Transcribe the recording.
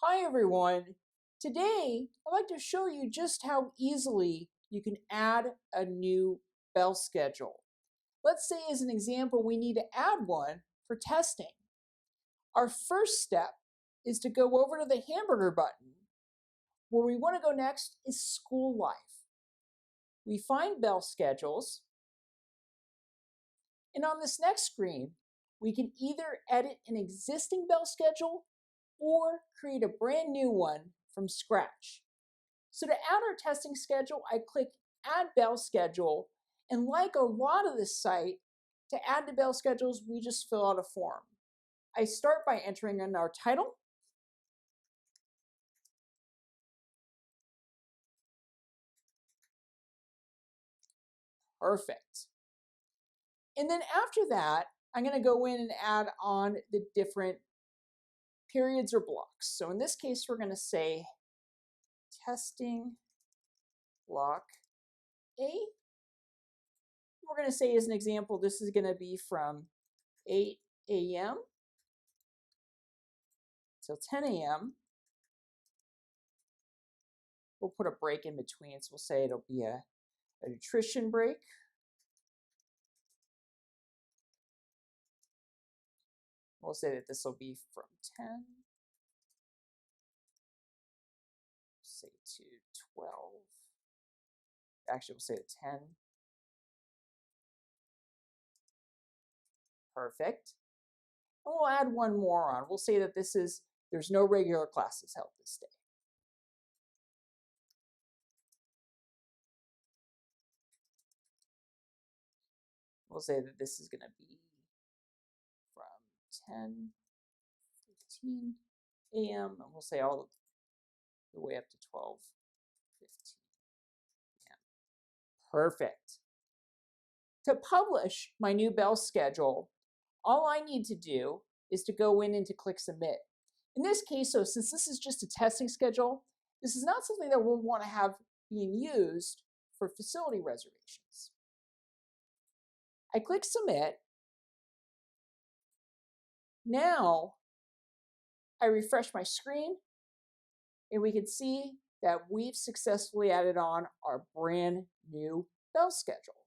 Hi everyone. Today I'd like to show you just how easily you can add a new bell schedule. Let's say as an example we need to add one for testing. Our first step is to go over to the hamburger button. Where we want to go next is school life. We find bell schedules, and on this next screen we can either edit an existing bell schedule or create a brand new one from scratch. So to add our testing schedule, I click Add Bell Schedule, and like a lot of this site, to add to bell schedules, we just fill out a form. I start by entering in our title, perfect. And then after that, I'm going to go in and add on the different periods or blocks. So in this case, we're going to say testing block A. We're going to say as an example, this is going to be from 8 a.m. till 10 a.m. We'll put a break in between, so we'll say it'll be a nutrition break. We'll say that this will be from 10, say to 12. Actually, we'll say to 10. Perfect. And we'll add one more on. We'll say that there's no regular classes held this day. We'll say that this is going to be from 10:15 a.m. and we'll say all the way up to 12:15 a.m. Perfect. To publish my new bell schedule, all I need to do is to go in and to click submit. In this case, so since this is just a testing schedule, this is not something that we'll want to have being used for facility reservations. I click submit. Now I refresh my screen and we can see that we've successfully added on our brand new bell schedule.